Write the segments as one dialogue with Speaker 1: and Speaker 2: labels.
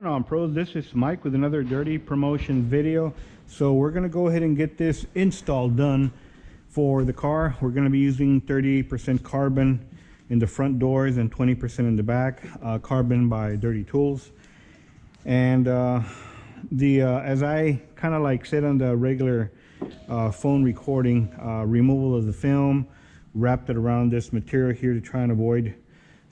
Speaker 1: On pros, this is Mike with another dirty promotion video. So we're going to go ahead and get this install done for the car. We're going to be using 38% carbon in the front doors and 20% in the back, carbon by Dirty Tools. And as I kind of like said on the regular phone recording, removal of the film, wrapped it around this material here to try and avoid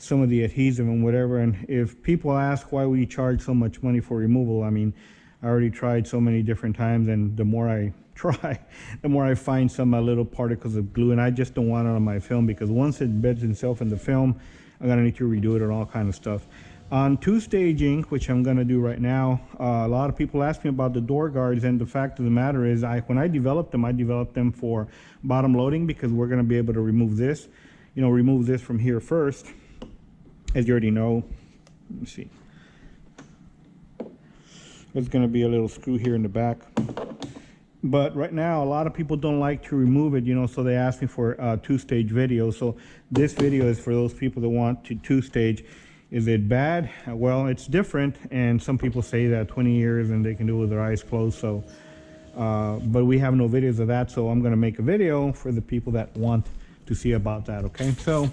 Speaker 1: some of the adhesive and whatever. And if people ask why we charge so much money for removal, I mean, I already tried so many different times, and the more I try, the more I find some little particles of glue, and I just don't want it on my film, because once it beds itself in the film, I'm gonna need to redo it and all kind of stuff. On two-stage ink, which I'm gonna do right now, a lot of people ask me about the door guards, and the fact of the matter is, when I developed them for bottom loading, because we're gonna be able to remove this, remove this from here first. As you already know, let me see, there's going to be a little screw here in the back, but right now a lot of people don't like to remove it, so they ask me for a two-stage video. So this video is for those people that want to two-stage. Is it bad? Well, it's different, and some people say that 20 years and they can do it with their eyes closed. So but we have no videos of that, so I'm going to make a video for the people that want to see about that. Okay, so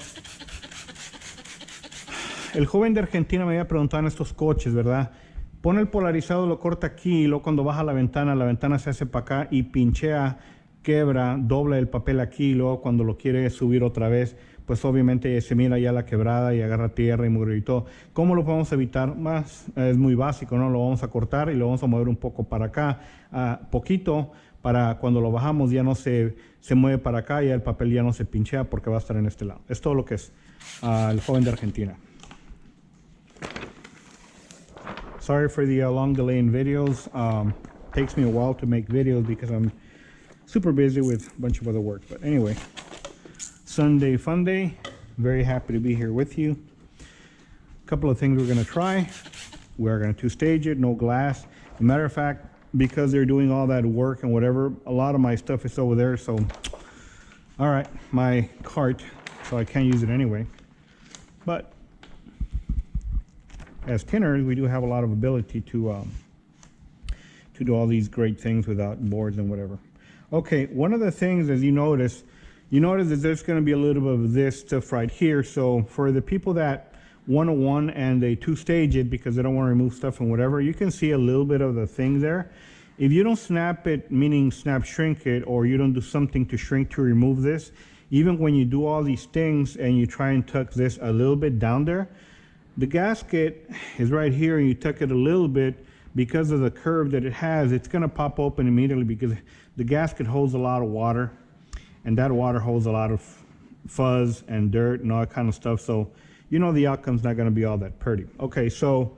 Speaker 1: el joven de Argentina me había preguntado en estos coches, ¿verdad? Pone el polarizado, lo corta aquí, y luego cuando baja la ventana se hace para acá y pinchea, quebra, dobla el papel aquí, y luego cuando lo quiere subir otra vez, pues obviamente se mira ya la quebrada y agarra tierra y mugre y todo. ¿Cómo lo podemos evitar? Es muy básico, ¿no? Lo vamos a cortar y lo vamos a mover un poco para acá, poquito, para cuando lo bajamos ya no se mueve para acá, y el papel ya no se pinchea porque va a estar en este lado. Es todo lo que es el joven de Argentina. Sorry for the long delay in videos. Takes me a while to make videos because I'm super busy with a bunch of other work. But anyway, Sunday fun day. Very happy to be here with you. A couple of things we're going to try. We're going to two-stage it, no glass. As a matter of fact, because they're doing all that work and whatever, a lot of my stuff is over there. So, all right, my cart, so I can't use it anyway. But as tinners, we do have a lot of ability to do all these great things without boards and whatever. Okay, one of the things, as you notice that there's going to be a little bit of this stuff right here. So for the people that 101 and they two-stage it because they don't want to remove stuff and whatever, you can see a little bit of the thing there. If you don't snap it, meaning snap shrink it, or you don't do something to shrink to remove this, even when you do all these things and you try and tuck this a little bit down there, the gasket is right here, and you tuck it a little bit, because of the curve that it has, it's going to pop open immediately, because the gasket holds a lot of water, and that water holds a lot of fuzz and dirt and all that kind of stuff. So the outcome's not going to be all that pretty. Okay, so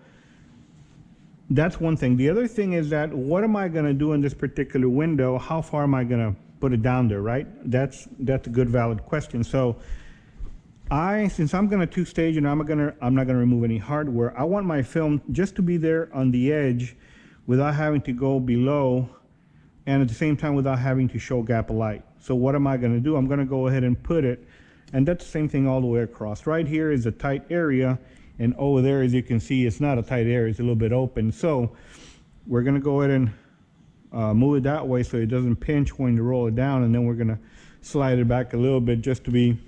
Speaker 1: that's one thing. The other thing is that, what am I going to do in this particular window? How far am I going to put it down there, right? That's a good, valid question. So since I'm going to two-stage and I'm not going to remove any hardware, I want my film just to be there on the edge without having to go below, and at the same time without having to show gap of light. So what am I going to do? I'm going to go ahead and put it, and that's the same thing all the way across. Right here is a tight area, and over there, as you can see, it's not a tight area, it's a little bit open. So we're going to go ahead and move it that way so it doesn't pinch when you roll it down, and then we're going to slide it back a little bit just to be,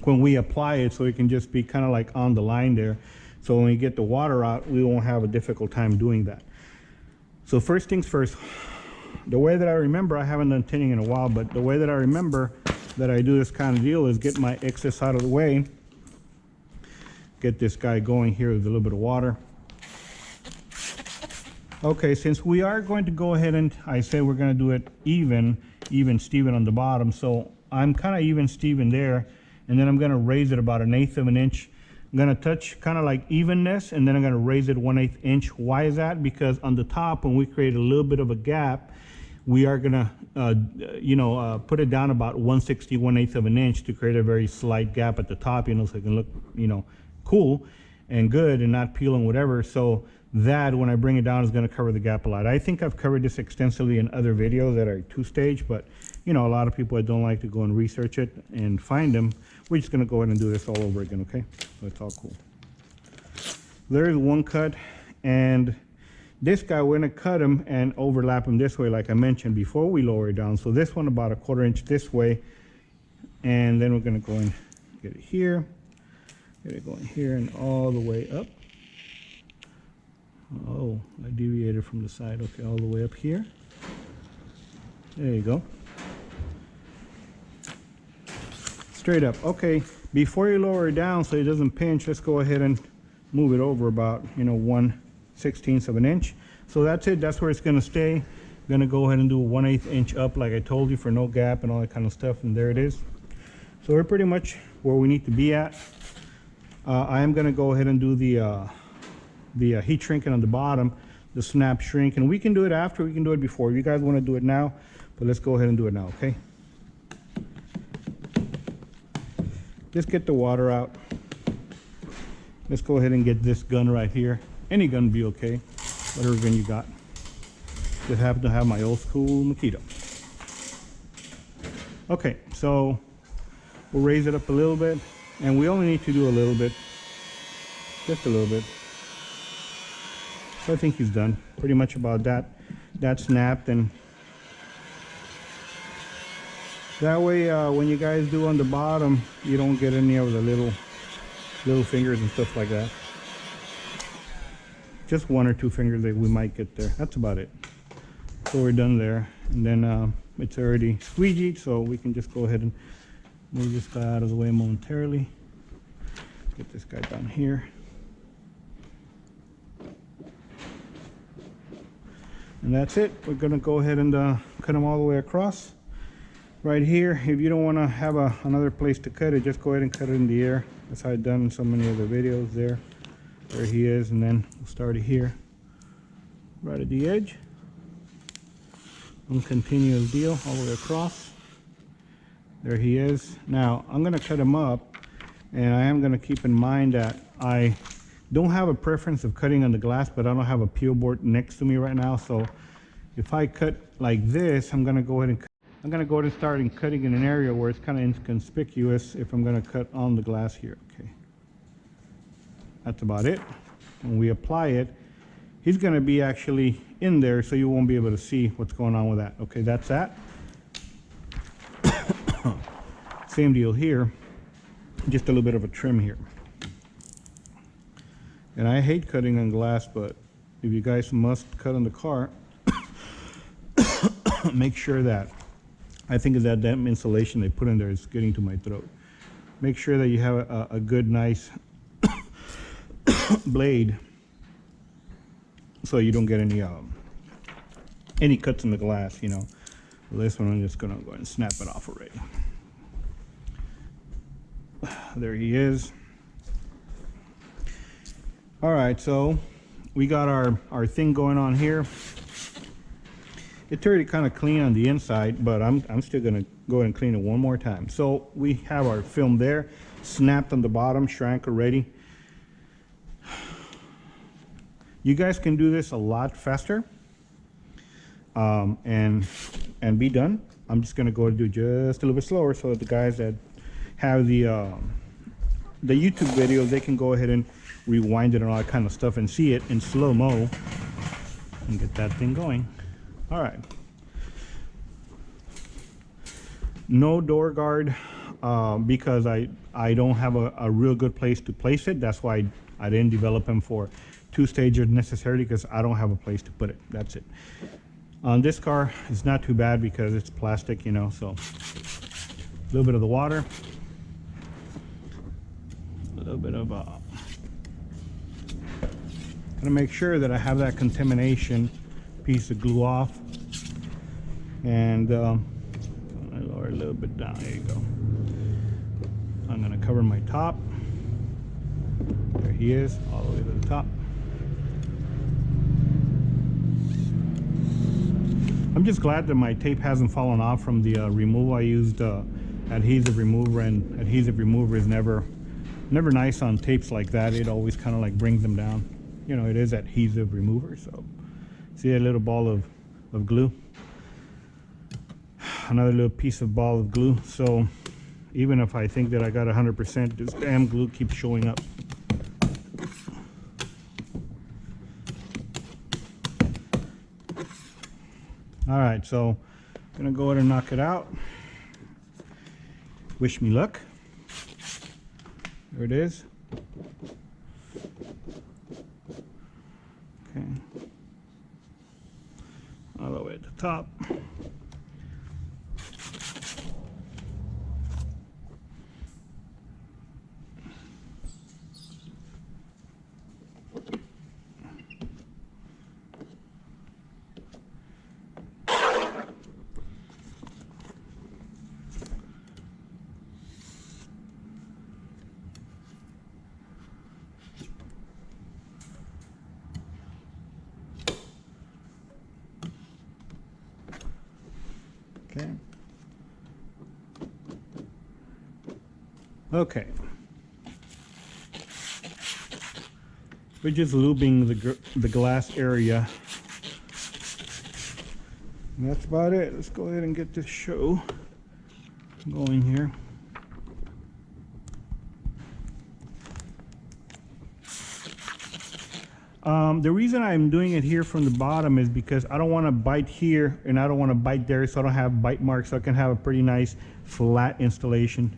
Speaker 1: when we apply it, so it can just be kind of like on the line there. So when we get the water out, we won't have a difficult time doing that. So first things first, the way that I remember, I haven't done tinting in a while, but the way that I remember that I do this kind of deal is get my excess out of the way, get this guy going here with a little bit of water. Okay, since we are going to go ahead and, I say we're going to do it even Steven on the bottom, so I'm kind of even Steven there, and then I'm going to raise it about 1/8 of an inch. I'm going to touch kind of like evenness, and then I'm going to raise it 1/8 inch. Why is that? Because on the top, when we create a little bit of a gap, we are going to put it down about 1/60, 1/8 of an inch to create a very slight gap at the top, so it can look cool and good and not peel and whatever. So that, when I bring it down, is going to cover the gap a lot. I think I've covered this extensively in other videos that are two-stage, but a lot of people that don't like to go and research it and find them, we're just going to go ahead and do this all over again. Okay, so it's all cool. There is one cut and this guy, we're gonna cut him and overlap him this way, like I mentioned before we lower it down. So this one about a 1/4 inch this way, and then we're gonna go and get it here, get it going here and all the way up. Oh, I deviated from the side. Okay, all the way up here. There you go. Straight up. Okay, before you lower it down so it doesn't pinch, let's go ahead and move it over about, you know, 1/16 of an inch. So that's it. That's where it's going to stay. I'm going to go ahead and do a 1/8 inch up like I told you, for no gap and all that kind of stuff, and there it is. So we're pretty much where we need to be at. I am going to go ahead and do the heat shrinking on the bottom, the snap shrink, and we can do it after, we can do it before. If you guys want to do it now, but let's go ahead and do it now, okay? Just get the water out. Let's go ahead and get this gun right here. Any gun would be okay, whatever gun you got. Just happen to have my old school Makita. Okay, so we'll raise it up a little bit, and we only need to do a little bit, just a little bit. So I think he's done pretty much about that. That snapped, and that way when you guys do on the bottom, you don't get any of the little fingers and stuff like that. Just 1 or 2 fingers that we might get there. That's about it. So we're done there, and then it's already squeegeed, so we can just go ahead and move this guy out of the way momentarily. Get this guy down here. And that's it. We're gonna go ahead and cut them all the way across. Right here, if you don't want to have another place to cut it, just go ahead and cut it in the air. That's how I've done in so many other videos. There he is, and then we'll start it here, right at the edge. And continue the deal all the way across. There he is. Now I'm gonna cut him up, and I am gonna keep in mind that I don't have a preference of cutting on the glass, but I don't have a peel board next to me right now. So if I cut like this, I'm gonna go ahead and start cutting in an area where it's kind of inconspicuous if I'm going to cut on the glass here. Okay, that's about it. When we apply it, he's going to be actually in there, so you won't be able to see what's going on with that. Okay, that's that. Same deal here, just a little bit of a trim here. And I hate cutting on glass, but if you guys must cut on the car, make sure that, I think that damn insulation they put in there is getting to my throat. Make sure that you have a good, nice blade, so you don't get any cuts in the glass, you know. Well, this one I'm just gonna go ahead and snap it off already. There he is. All right, so we got our thing going on here. It's already kind of clean on the inside, but I'm still gonna go ahead and clean it one more time. So we have our film there, snapped on the bottom, shrank already. You guys can do this a lot faster and be done. I'm just gonna go and do just a little bit slower, so that the guys that have the YouTube video, they can go ahead and rewind it and all that kind of stuff and see it in slow-mo and get that thing going. All right. No door guard because I don't have a real good place to place it. That's why I didn't develop them for 2 stages necessarily, because I don't have a place to put it. That's it. On this car, it's not too bad because it's plastic, you know. So a little bit of the water, a little bit of gonna make sure that I have that contamination piece of glue off, and lower a little bit down. There you go. I'm gonna cover my top. There he is, all the way to the top. I'm just glad that my tape hasn't fallen off from the removal. I used adhesive remover, and adhesive remover is never nice on tapes like that. It always kind of like brings them down. You know, it is adhesive remover. So see a little ball of glue, another little piece of ball of glue. So even if I think that I got 100%, this damn glue keeps showing up. All right, so I'm gonna go ahead and knock it out. Wish me luck. There it is. Okay. All the way at the top. Okay. Okay. We're just lubing the glass area. And that's about it. Let's go ahead and get this show going here. The reason I'm doing it here from the bottom is because I don't want to bite here and I don't want to bite there, so I don't have bite marks, so I can have a pretty nice flat installation.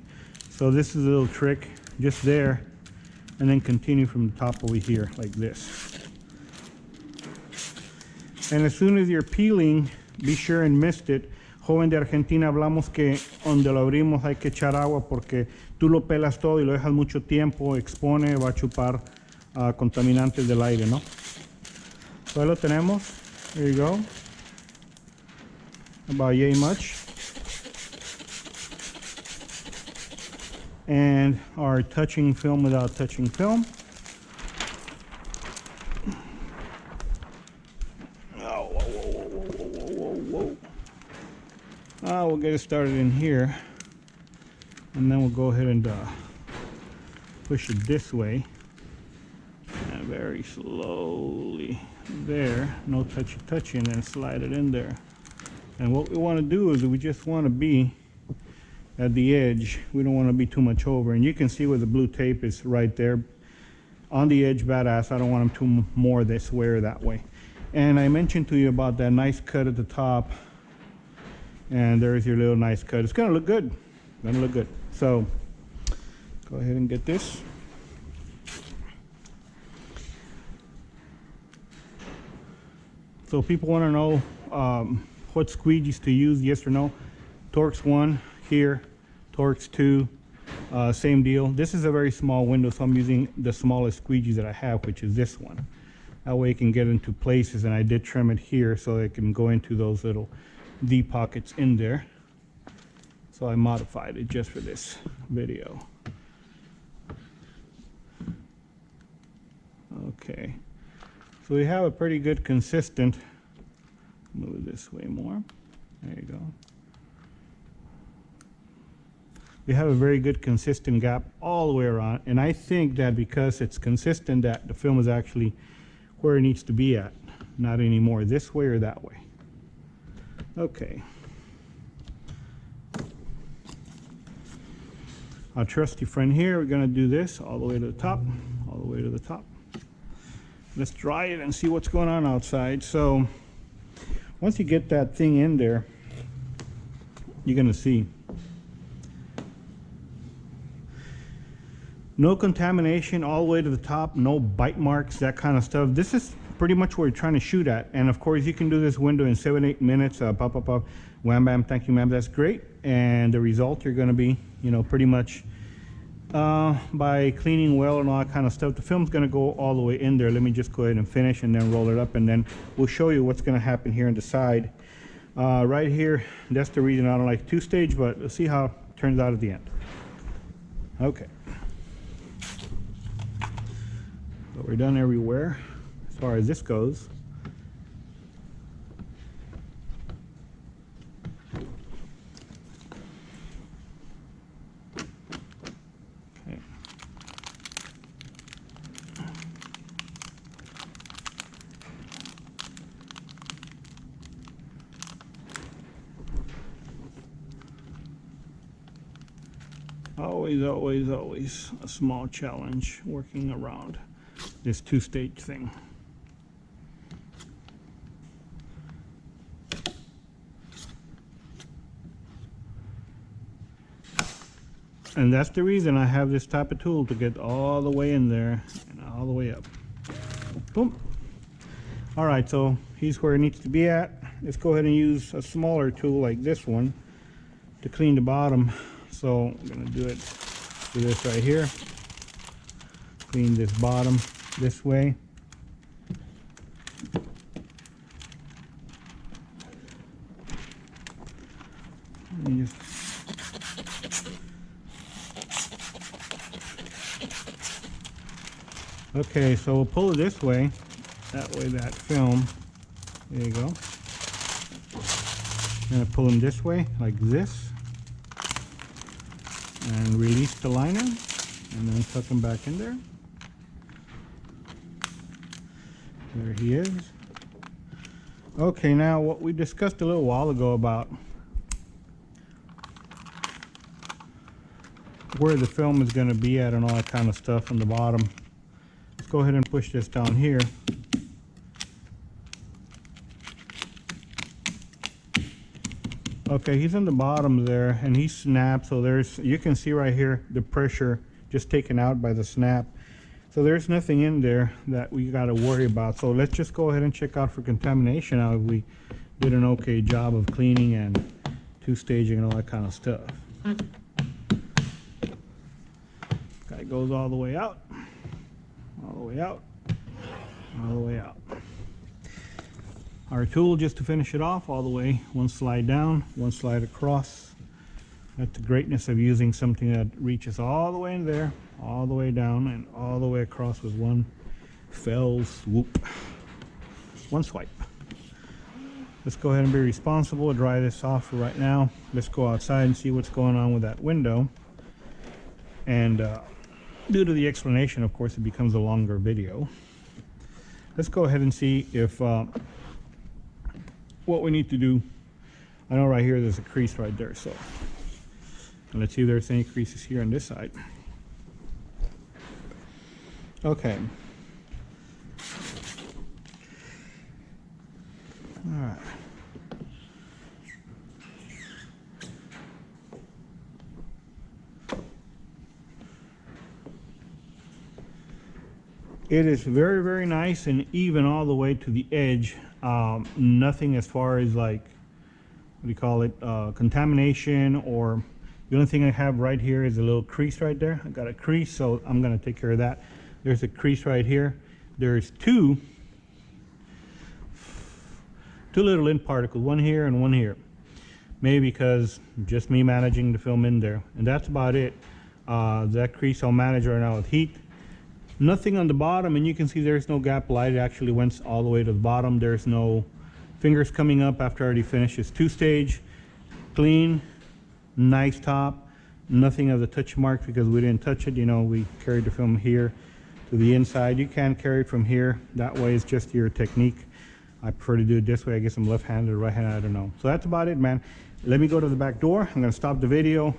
Speaker 1: So this is a little trick, just there, and then continue from the top over here like this. And as soon as you're peeling, be sure and mist it. Joven de Argentina, hablamos que donde lo abrimos hay que echar agua porque tú lo pelas todo y lo dejas mucho tiempo, expone, va a chupar contaminantes del aire, ¿no? So ahí lo tenemos. There you go. About yay much. And our touching film without touching film. Oh, whoa, whoa, whoa, whoa, whoa, whoa. We'll get it started in here. And then we'll go ahead and push it this way. And very slowly there, no touchy, and then slide it in there. And what we want to do is we just want to be at the edge. We don't want to be too much over. And you can see where the blue tape is right there on the edge, badass. I don't want them too more this way or that way. And I mentioned to you about that nice cut at the top, and there's your little nice cut. It's gonna look good. Gonna look good. So go ahead and get this. So people want to know what squeegees to use, yes or no. Torx 1 here, Torx 2, same deal. This is a very small window, so I'm using the smallest squeegees that I have, which is this one. That way it can get into places, and I did trim it here so it can go into those little V pockets in there. So I modified it just for this video. Okay. So we have a pretty good consistent, move it this way more, there you go. We have a very good consistent gap all the way around, and I think that because it's consistent that the film is actually where it needs to be at, not anymore this way or that way. Okay. Our trusty friend here, we're gonna do this all the way to the top, all the way to the top. Let's dry it and see what's going on outside. So once you get that thing in there, you're gonna see no contamination all the way to the top, no bite marks, that kind of stuff. This is pretty much what you're trying to shoot at. And of course you can do this window in 7-8 minutes, pop, pop, pop, wham, bam, thank you, ma'am, that's great. And the result, you're gonna be, you know, pretty much by cleaning well and all that kind of stuff, the film's going to go all the way in there. Let me just go ahead and finish and then roll it up, and then we'll show you what's going to happen here on the side. Right here, that's the reason I don't like two-stage, but let's see how it turns out at the end. Okay. So we're done everywhere as far as this goes. Always a small challenge working around this two-stage thing. And that's the reason I have this type of tool, to get all the way in there and all the way up. Boom. All right, so he's where it needs to be at. Let's go ahead and use a smaller tool like this one to clean the bottom. So I'm gonna do this right here. Clean this bottom this way. Okay, so we'll pull it this way. That way that film, there you go. I'm gonna pull them this way, like this. And release the liner, and then tuck him back in there. There he is. Okay, now what we discussed a little while ago about where the film is going to be at and all that kind of stuff on the bottom. Let's go ahead and push this down here. Okay, he's in the bottom there, and he snapped, so you can see right here the pressure just taken out by the snap. So there's nothing in there that we got to worry about. So let's just go ahead and check out for contamination. Now we did an okay job of cleaning and two-staging and all that kind of stuff. Guy goes all the way out, all the way out, all the way out. Our tool, just to finish it off, all the way, one slide down, one slide across. That's the greatness of using something that reaches all the way in there, all the way down, and all the way across with one fell swoop. One swipe. Let's go ahead and be responsible, dry this off for right now. Let's go outside and see what's going on with that window. And due to the explanation, of course, it becomes a longer video. Let's go ahead and see if what we need to do. I know right here there's a crease right there, so let's see if there's any creases here on this side. Okay. All right. It is very, very nice and even all the way to the edge. Nothing as far as like, what do you call it, contamination, or the only thing I have right here is a little crease right there. I got a crease, so I'm gonna take care of that. There's a crease right here. There's two little lint particles, one here and one here. Maybe because just me managing the film in there, and that's about it. That crease I'll manage right now with heat. Nothing on the bottom, and you can see there's no gap light. It actually went all the way to the bottom. There's no fingers coming up after I already finished. It's two-stage, clean, nice top. Nothing of the touch marks because we didn't touch it. You know, we carried the film here to the inside. You can carry it from here. That way it's just your technique. I prefer to do it this way. I guess I'm left-handed or right-handed, I don't know. So that's about it, man. Let me go to the back door. I'm gonna stop the video.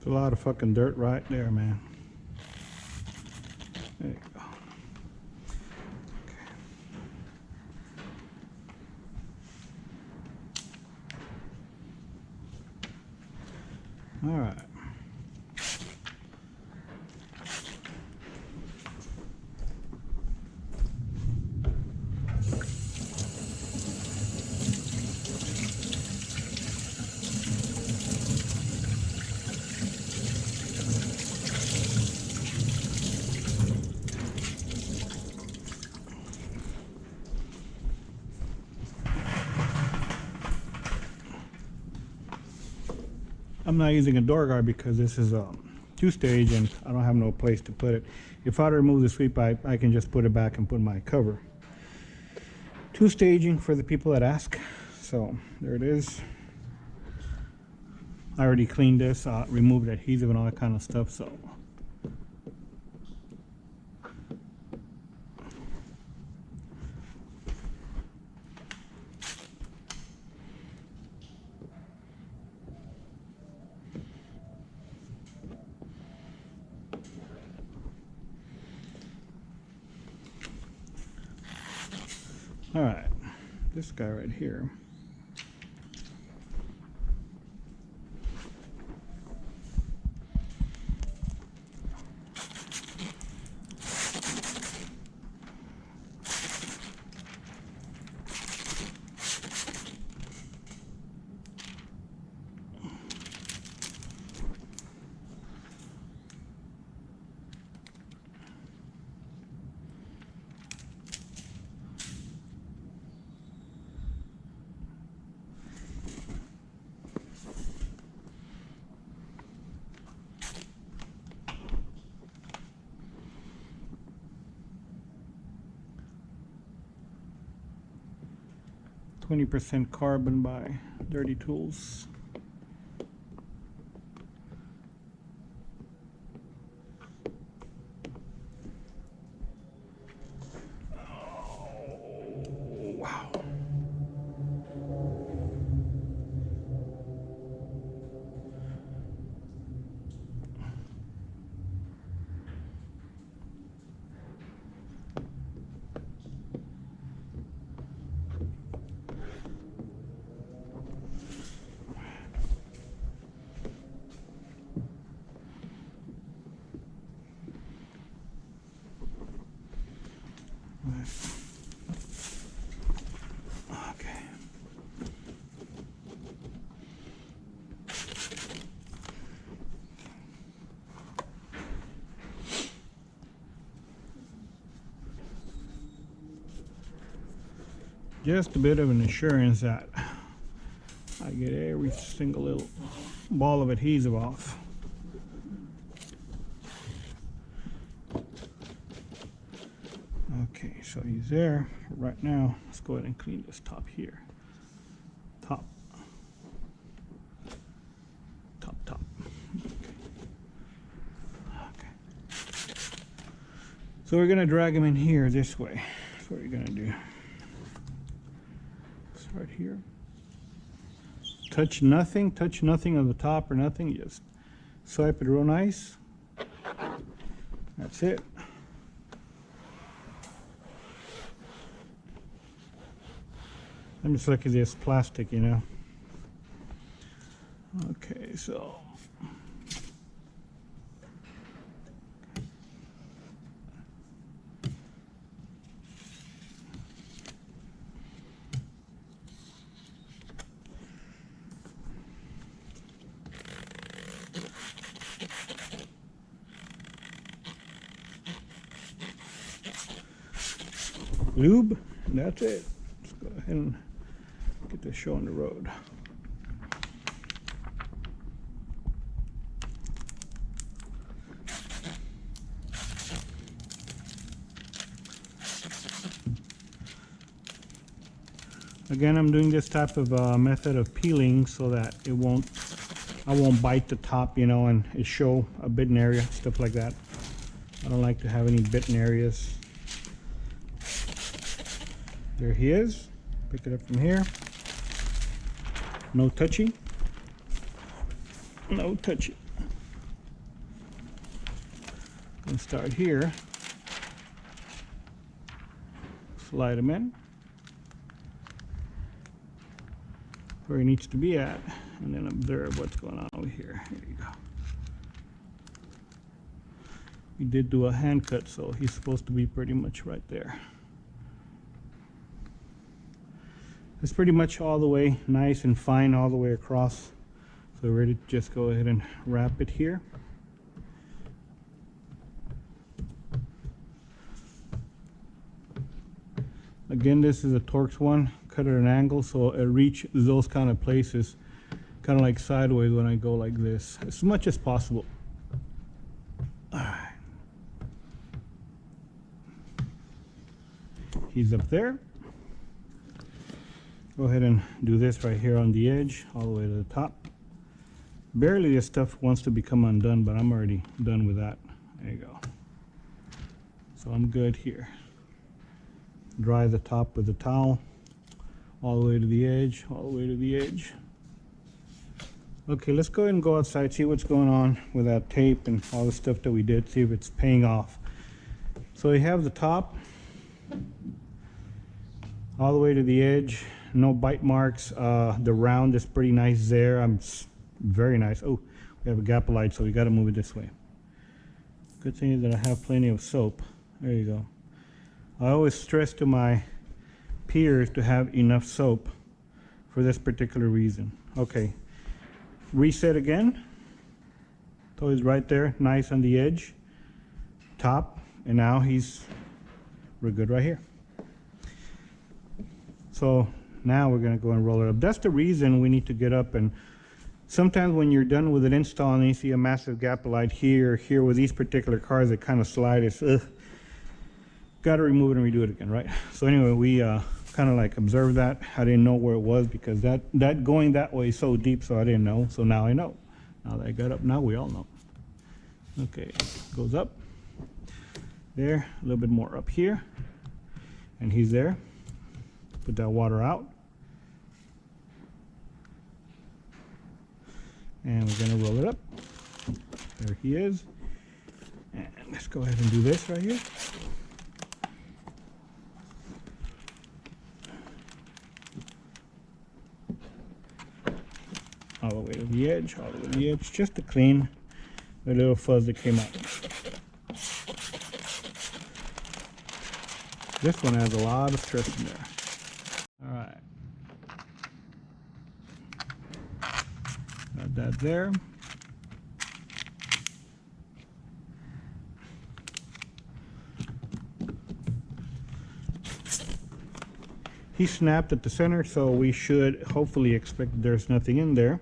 Speaker 1: There's a lot of fucking dirt right there, man. There you go. Okay. All right. I'm not using a door guard because this is a 2-stage and I don't have no place to put it. If I remove the sweep pipe, I can just put it back and put my cover. 2-staging for the people that ask. So there it is. I already cleaned this, removed adhesive and all that kind of stuff. So all right, this guy right here. %20 carbon by Dirty Tools. Oh, wow. Okay. Just a bit of an assurance that I get every single little ball of adhesive off. Okay, so he's there. Right now, let's go ahead and clean this top here. Top. Top. Okay. So we're gonna drag him in here this way. That's what we're gonna do. Start here. Touch nothing on the top or nothing. Just swipe it real nice. That's it. I'm just lucky this plastic, you know. Okay, so lube, and that's it. Let's go ahead and get this show on the road. Again, I'm doing this type of method of peeling so that I won't bite the top, you know, and it show a bitten area, stuff like that. I don't like to have any bitten areas. There he is. Pick it up from here. No touchy. No touchy. And start here. Slide them in where he needs to be at, and then observe what's going on over here. Here you go. We did do a hand cut, so he's supposed to be pretty much right there. It's pretty much all the way nice and fine all the way across. So we're ready to just go ahead and wrap it here. Again, this is a Torx one, cut at an angle so it reach those kind of places, kind of like sideways when I go like this, as much as possible. He's up there. Go ahead and do this right here on the edge, all the way to the top. Barely this stuff wants to become undone, but I'm already done with that. There you go. So I'm good here. Dry the top with the towel, all the way to the edge, all the way to the edge. Okay, let's go ahead and go outside, see what's going on with that tape and all the stuff that we did, see if it's paying off. So we have the top all the way to the edge, no bite marks. The round is pretty nice there. Very nice. Oh, we have a gap of light, so we got to move it this way. Good thing is that I have plenty of soap. There you go. I always stress to my peers to have enough soap for this particular reason. Okay, reset again. So he's right there, nice on the edge, top, and now we're good right here. So now we're gonna go and roll it up. That's the reason we need to get up, and sometimes when you're done with an install and you see a massive gap of light here with these particular cars that kind of slide, it's got to remove it and redo it again, right? So anyway, we kind of like observed that. I didn't know where it was because that going that way is so deep, so I didn't know. So now I know. Now that I got up, now we all know. Okay, goes up there, a little bit more up here, and he's there. Put that water out, and we're gonna roll it up. There he is. And let's go ahead and do this right here. All the way to the edge, all the way to the edge, just to clean the little fuzz that came out. This one has a lot of stress in there. All right. Got that there. He snapped at the center, so we should hopefully expect there's nothing in there.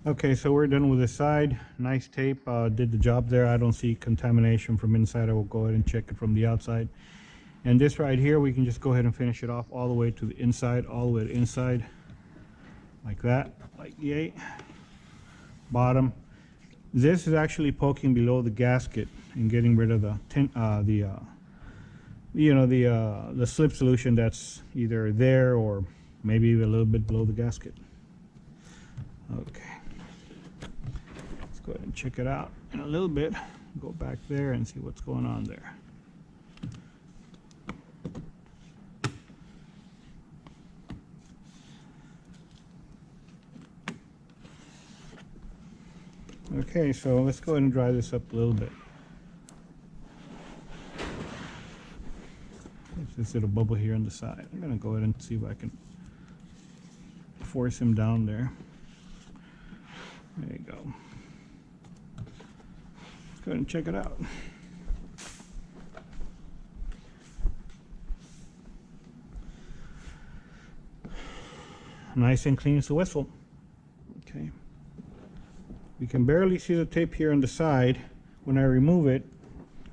Speaker 1: Okay, so we're done with the side. Nice tape, did the job there. I don't see contamination from inside. I will go ahead and check it from the outside. And this right here, we can just go ahead and finish it off all the way to the inside, all the way to inside, like that, like yay. Bottom. This is actually poking below the gasket and getting rid of the the slip solution that's either there or maybe a little bit below the gasket. Okay. Let's go ahead and check it out in a little bit. Go back there and see what's going on there. Okay, so let's go ahead and dry this up a little bit. There's this little bubble here on the side. I'm going to go ahead and see if I can force him down there. There you go. Let's go ahead and check it out. Nice and clean as a whistle. Okay. We can barely see the tape here on the side. When I remove it,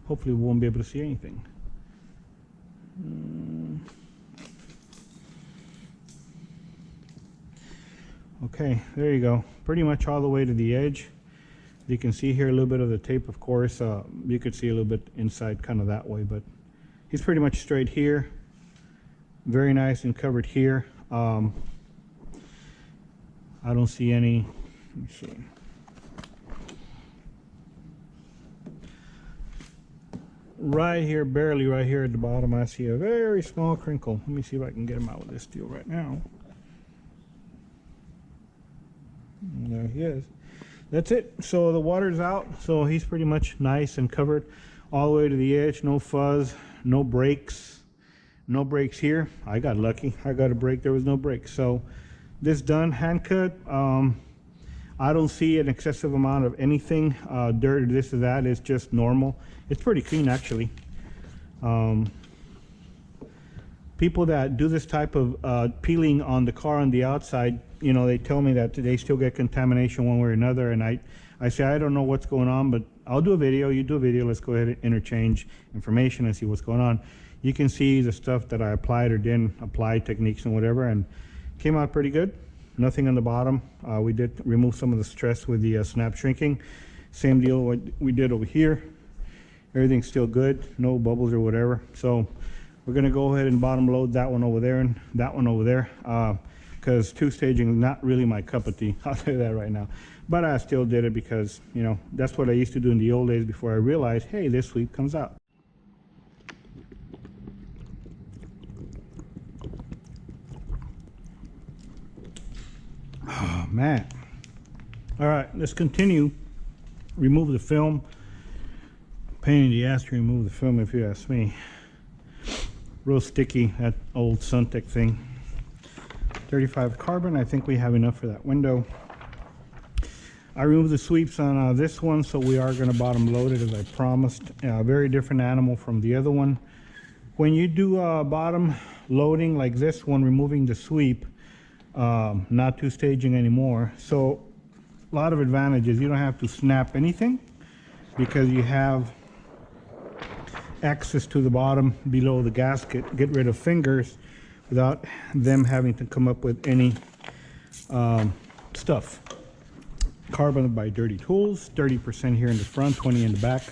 Speaker 1: hopefully we won't be able to see anything. Okay, there you go. Pretty much all the way to the edge. You can see here a little bit of the tape, of course. You could see a little bit inside kind of that way, but he's pretty much straight here. Very nice and covered here. I don't see any, let me see. Right here, barely right here at the bottom, I see a very small crinkle. Let me see if I can get him out with this deal right now. And there he is. That's it. So the water's out, so he's pretty much nice and covered all the way to the edge. No fuzz, no breaks. No breaks here. I got lucky. I got a break. There was no break. So this done, hand cut. I don't see an excessive amount of anything, dirt or this or that. It's just normal. It's pretty clean, actually. People that do this type of peeling on the car on the outside, you know, they tell me that they still get contamination one way or another. And I say, I don't know what's going on, but I'll do a video. You do a video. Let's go ahead and interchange information and see what's going on. You can see the stuff that I applied or didn't apply, techniques and whatever, and came out pretty good. Nothing on the bottom. We did remove some of the stress with the snap shrinking. Same deal what we did over here. Everything's still good, no bubbles or whatever. So we're gonna go ahead and bottom load that one over there and that one over there, because two staging is not really my cup of tea. I'll tell you that right now. But I still did it because, you know, that's what I used to do in the old days before I realized, hey, this sweep comes out. Oh man. All right, let's continue. Remove the film. Pain in the ass to remove the film, if you ask me. Real sticky, that old Suntec thing. 35 carbon, I think we have enough for that window. I removed the sweeps on this one, so we are going to bottom load it as I promised. Very different animal from the other one. When you do bottom loading like this one, removing the sweep, not two staging anymore, so a lot of advantages. You don't have to snap anything because you have access to the bottom below the gasket. Get rid of fingers without them having to come up with any stuff. Carbon by Dirty Tools, 30% here in the front, 20 in the back.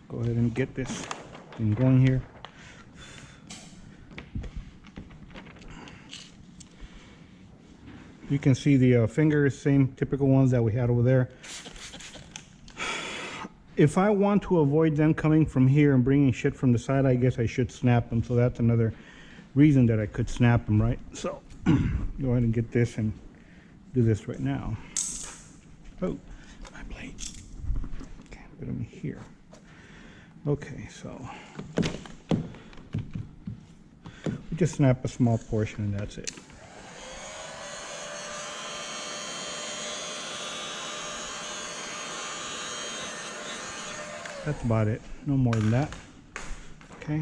Speaker 1: Go ahead and get this thing going here. You can see the fingers, same typical ones that we had over there. If I want to avoid them coming from here and bringing shit from the side, I guess I should snap them. So that's another reason that I could snap them, right? So go ahead and get this and do this right now. Oh, my blade. Can't put them here. Okay, so we just snap a small portion and that's it. That's about it, no more than that. Okay.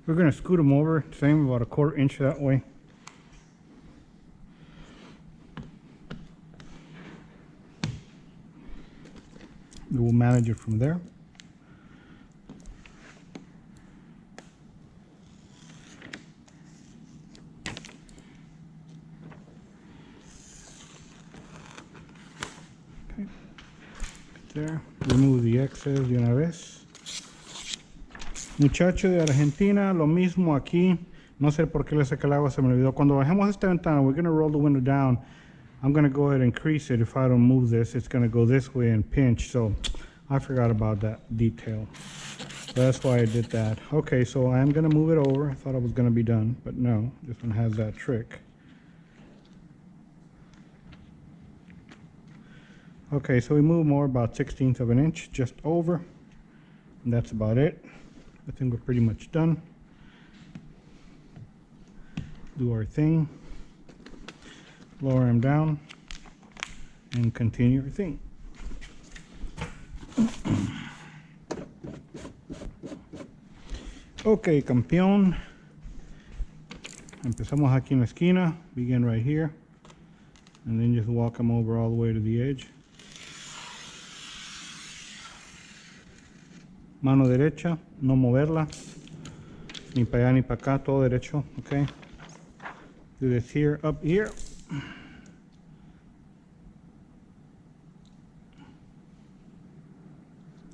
Speaker 1: We're going to scoot them over, same, about a 1/4 inch that way. We'll manage it from there. Okay. There. Remove the excess de una vez. Muchacho de Argentina, lo mismo aquí. No sé por qué le saqué el agua, se me olvidó. Cuando bajemos esta ventana, we're going to roll the window down. I'm going to go ahead and crease it. If I don't move this, it's going to go this way and pinch. So I forgot about that detail. So that's why I did that. Okay, so I am going to move it over. I thought it was going to be done, but no. This one has that trick. Okay, so we move more about 1/16 of an inch, just over. And that's about it. I think we're pretty much done. Do our thing. Lower him down and continue our thing. Ok, campeón. Empezamos aquí en la esquina. Begin right here. And then just walk them over all the way to the edge. Mano derecha, no moverla. Ni para allá ni para acá, todo derecho, okay? Do this here, up here.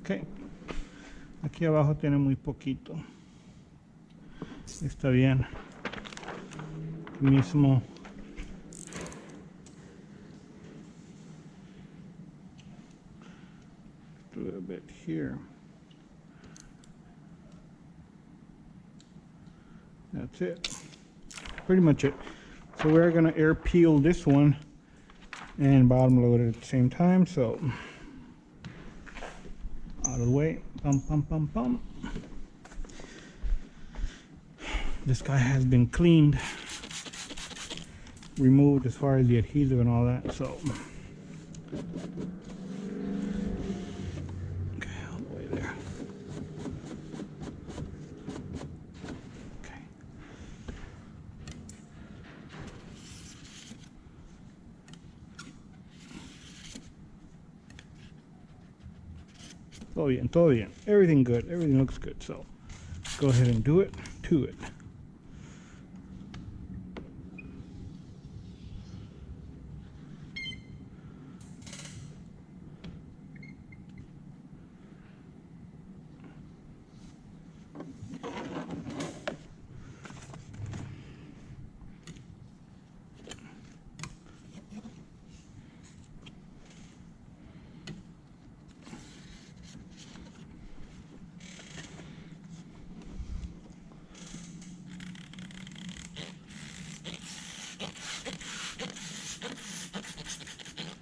Speaker 1: Okay. Aquí abajo tiene muy poquito. Está bien. Aquí mismo. A little bit here. That's it. Pretty much it. So we're gonna air peel this one and bottom load it at the same time. So out of the way. Pum pum pum pum. This guy has been cleaned, removed as far as the adhesive and all that. So okay, all the way there. Okay. Todo bien. Everything good. Everything looks good. So go ahead and do it to it.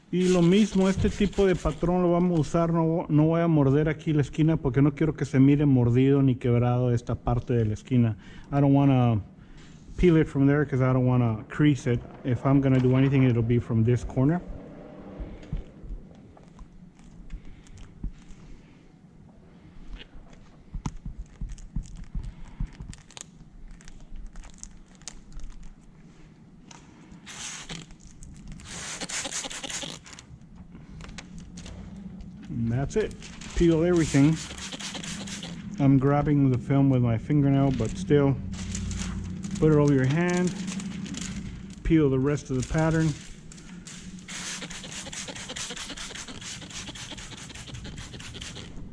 Speaker 1: Y lo mismo, este tipo de patrón lo vamos a usar, no voy a morder aquí la esquina porque no quiero que se mire mordido ni quebrado esta parte de la esquina. I don't want to peel it from there because I don't want to crease it. If I'm going to do anything, it'll be from this corner. And that's it. Peel everything. I'm grabbing the film with my fingernail, but still, put it over your hand. Peel the rest of the pattern.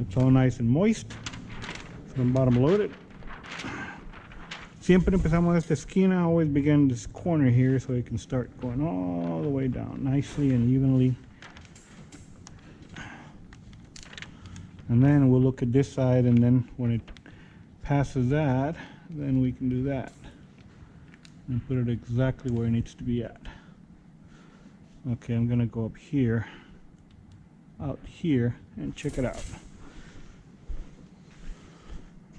Speaker 1: It's all nice and moist. So I'm bottom loaded. Siempre empezamos esta esquina. Always begin this corner here so it can start going all the way down nicely and evenly. And then we'll look at this side, and then when it passes that, then we can do that and put it exactly where it needs to be at. Okay, I'm gonna go up here, out here, and check it out.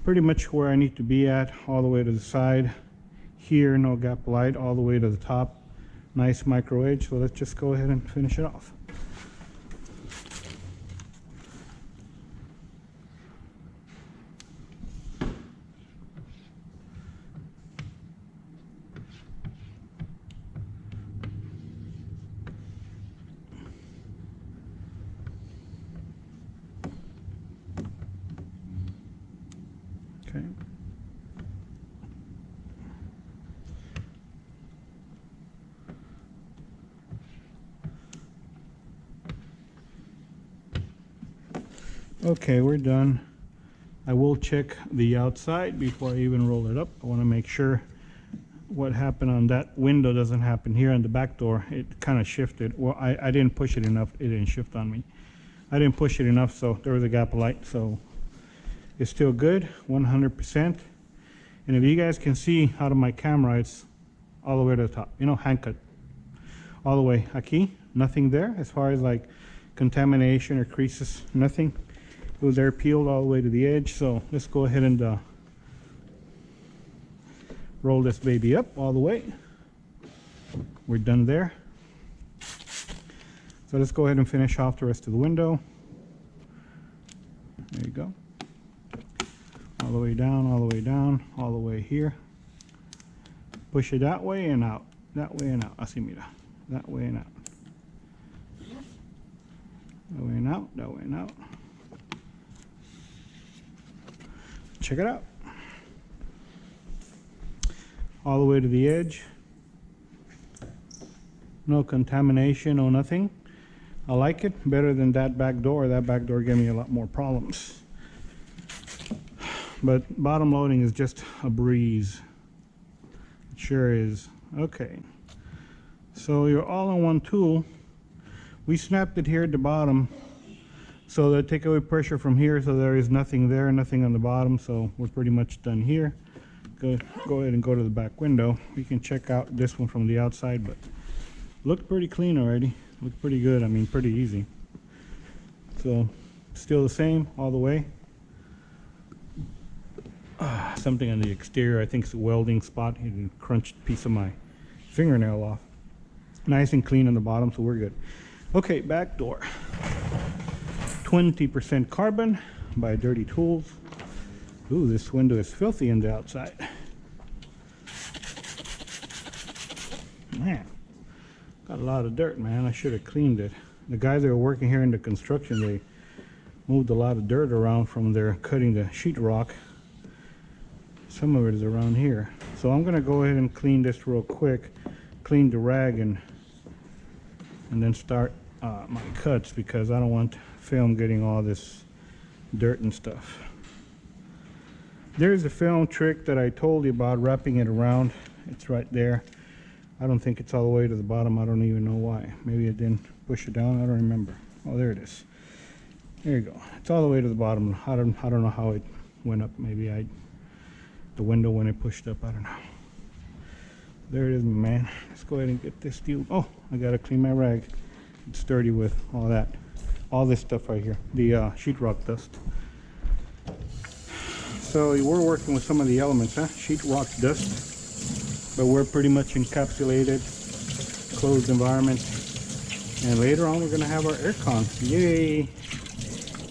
Speaker 1: Pretty much where I need to be at, all the way to the side. Here, no gap light, all the way to the top. Nice micro edge, so let's just go ahead and finish it off. Okay. Okay, we're done. I will check the outside before I even roll it up. I want to make sure what happened on that window doesn't happen here on the back door. It kind of shifted. Well, I didn't push it enough. It didn't shift on me. I didn't push it enough, so there was a gap of light. So it's still good, 100%. And if you guys can see out of my camera, it's all the way to the top. You know, hand cut. All the way. Aquí, nothing there as far as like contamination or creases, nothing. It was there peeled all the way to the edge. So let's go ahead and roll this baby up all the way. We're done there. So let's go ahead and finish off the rest of the window. There you go. All the way down, all the way down, all the way here. Push it that way and out. That way and out. Así mira. That way and out. That way and out. That way and out. check it out. All the way to the edge. No contamination, no nothing. I like it better than that back door. That back door gave me a lot more problems. But bottom loading is just a breeze. It sure is. Okay. So your all-in-one tool, we snapped it here at the bottom. So that take away pressure from here, so there is nothing there, nothing on the bottom. So we're pretty much done here. Go ahead and go to the back window. You can check out this one from the outside, but looked pretty clean already. Looked pretty good. I mean, pretty easy. So still the same all the way. Something on the exterior, I think it's a welding spot. It crunched a piece of my fingernail off. Nice and clean on the bottom, so we're good. Okay, back door. 20% carbon by Dirty Tools. Ooh, this window is filthy on the outside. Man, got a lot of dirt, man. I should have cleaned it. The guys that were working here in the construction, they moved a lot of dirt around from their cutting the sheetrock. Some of it is around here. So I'm gonna go ahead and clean this real quick, clean the rag and then start my cuts, because I don't want film getting all this dirt and stuff. There's a film trick that I told you about, wrapping it around. It's right there. I don't think it's all the way to the bottom. I don't even know why. Maybe I didn't push it down. I don't remember. Oh, there it is. There you go. It's all the way to the bottom. I don't know how it went up. Maybe the window when I pushed up. I don't know. There it is, my man. Let's go ahead and get this deal. Oh, I gotta clean my rag. It's dirty with all that, all this stuff right here. The sheetrock dust. So we're working with some of the elements, huh? Sheetrock dust, but we're pretty much encapsulated, closed environment. And later on, we're gonna have our aircon. Yay!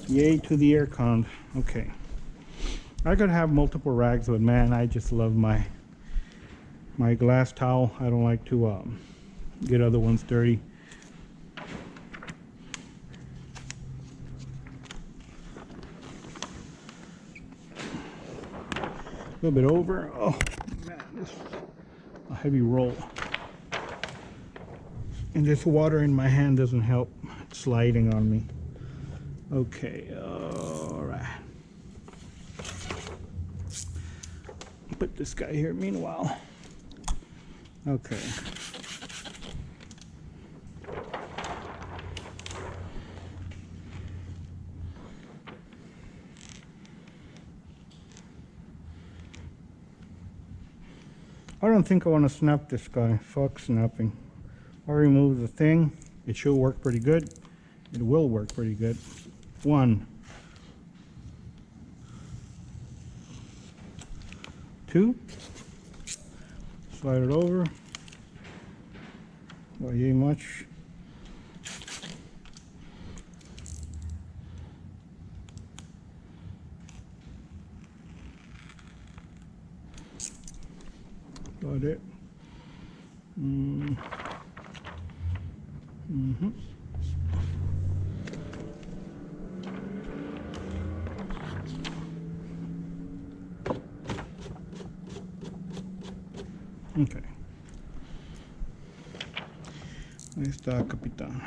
Speaker 1: Yay to the aircon. Okay. I could have multiple rags, but man, I just love my glass towel. I don't like to get other ones dirty. A little bit over. Oh man, this is a heavy roll. And this water in my hand doesn't help. It's sliding on me. Okay, all right. Put this guy here meanwhile. Okay. I don't think I want to snap this guy. Fuck snapping. I'll remove the thing. It should work pretty good. It will work pretty good. 1, 2. Slide it over. Not yay much. Got it. Okay. Ahí está, capitán.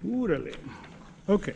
Speaker 1: Úrale. Okay.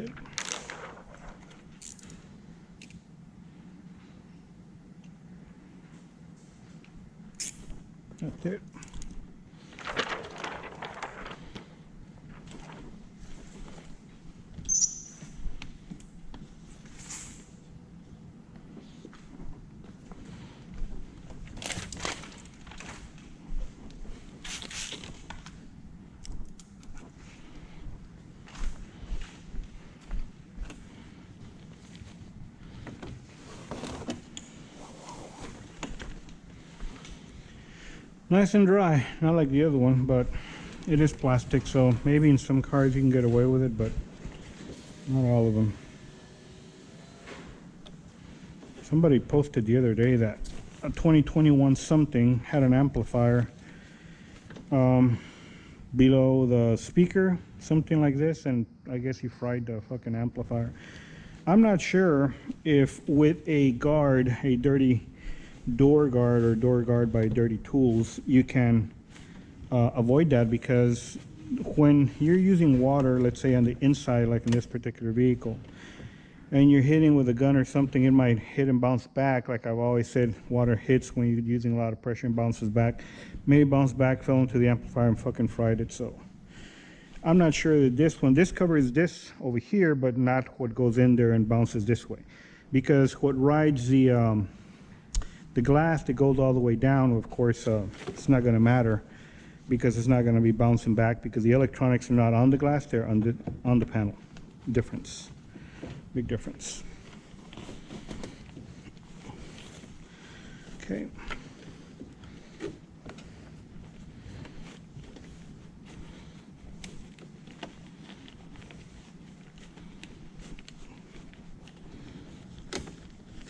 Speaker 1: it. That's it. Nice and dry, not like the other one, but it is plastic, so maybe in some cars you can get away with it, but not all of them. Somebody posted the other day that a 2021 something had an amplifier below the speaker, something like this, and I guess he fried the fucking amplifier. I'm not sure if with a guard, a dirty door guard or door guard by Dirty Tools, you can avoid that, because when you're using water, let's say on the inside, like in this particular vehicle, and you're hitting with a gun or something, it might hit and bounce back. Like I've always said, water hits when you're using a lot of pressure and bounces back. Maybe bounced back, fell into the amplifier and fucking fried it. So I'm not sure that this one, this covers this over here, but not what goes in there and bounces this way, because what rides the glass that goes all the way down, of course, it's not going to matter, because it's not going to be bouncing back, because the electronics are not on the glass, they're on the panel. Difference, big difference. Okay.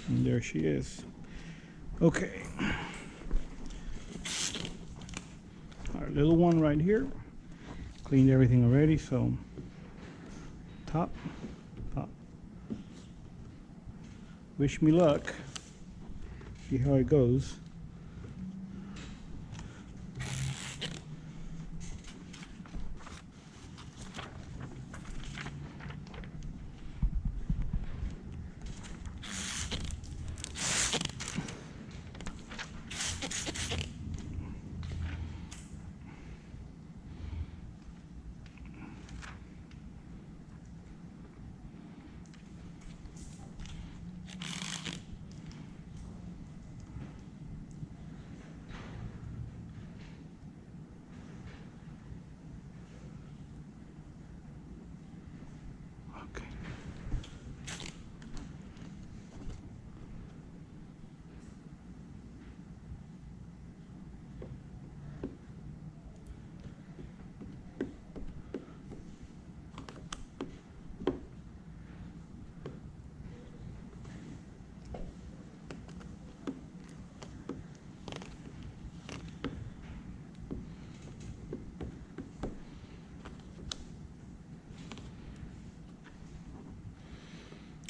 Speaker 1: And there she is. Okay, our little one right here, cleaned everything already, so top. Wish me luck, see how it goes.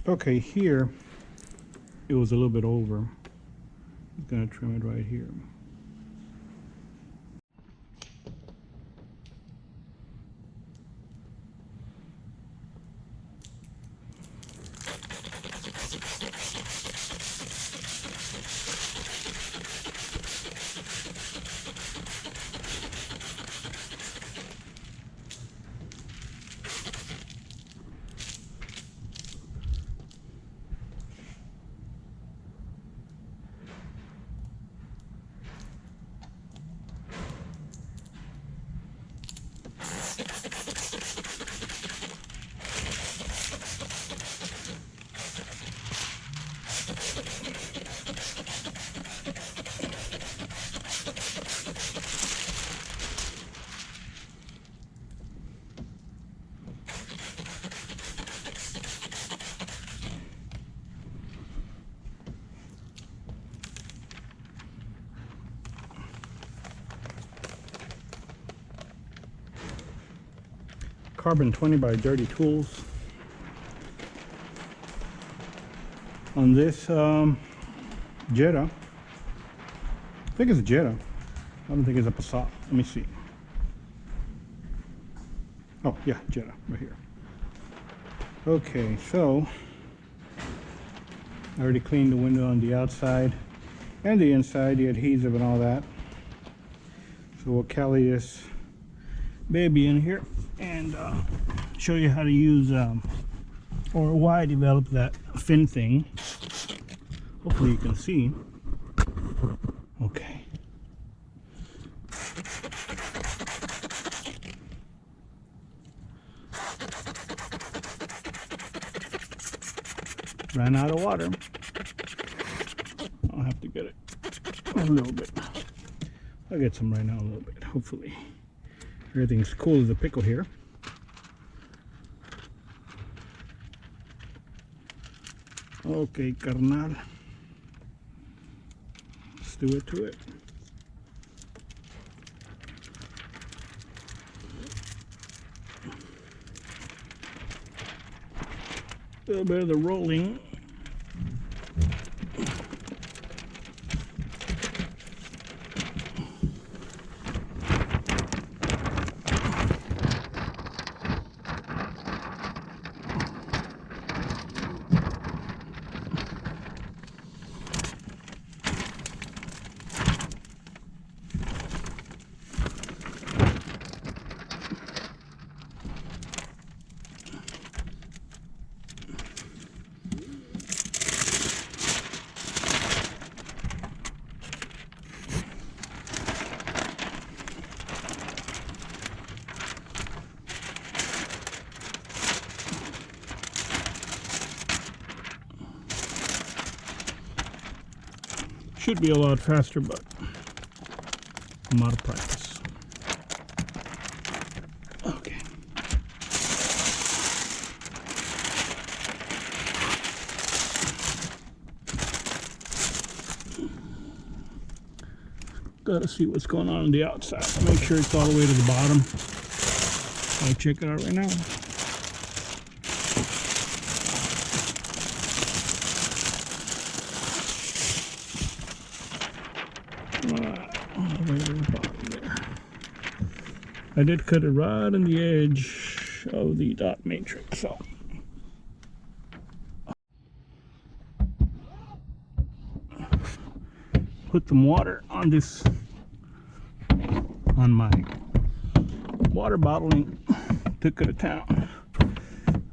Speaker 1: Okay, here it was a little bit over. I'm gonna trim it right here. Carbon 20 by Dirty Tools. On this Jetta, I think it's a Jetta. I don't think it's a Passat. Let me see. Oh yeah, Jetta right here. Okay, so I already cleaned the window on the outside and the inside, the adhesive and all that. So we'll cali this baby in here and show you how to use or why I developed that fin thing. Hopefully you can see. Okay. Ran out of water. I'll have to get it a little bit. I'll get some right now a little bit, hopefully. Everything's cool as a pickle here. Okay, carnal. Let's do it to it. A little bit of the rolling. Should be a lot faster, but I'm out of practice. Okay. Gotta see what's going on the outside. Make sure it's all the way to the bottom. I'll check it out right now. I did cut it right on the edge of the dot matrix, so put some water on this, on my water bottle, and took it to town.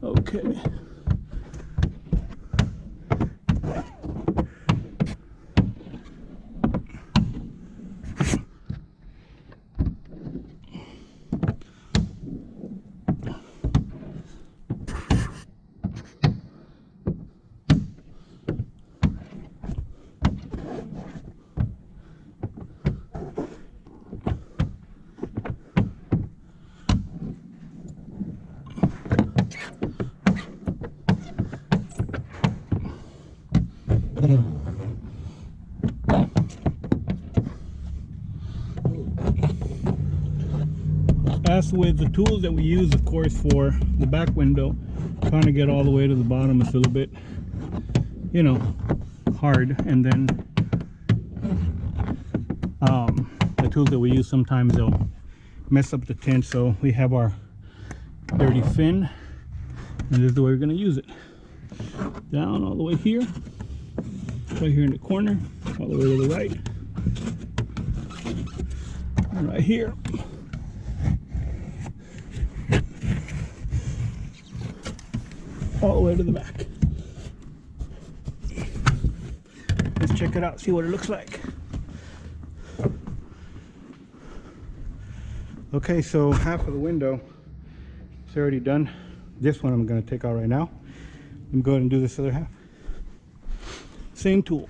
Speaker 1: Okay. As with the tools that we use, of course, for the back window, trying to get all the way to the bottom is a little bit, you know, hard. And then the tools that we use, sometimes they'll mess up the tint. So we have our dirty fin, and this is the way we're going to use it. Down all the way here, right here in the corner, all the way to the right, and right here. All the way to the back. Let's check it out, see what it looks like. Okay, so half of the window is already done. This one I'm going to take out right now. I'm going to go ahead and do this other half. Same tool.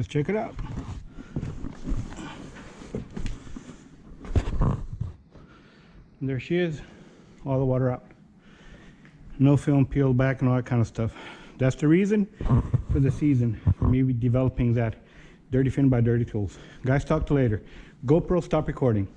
Speaker 1: Let's check it out. And there she is, all the water out. No film peeled back and all that kind of stuff. That's the reason for the season, for me developing that Dirty Fin by Dirty Tools. Guys, talk to you later. GoPro, stop recording.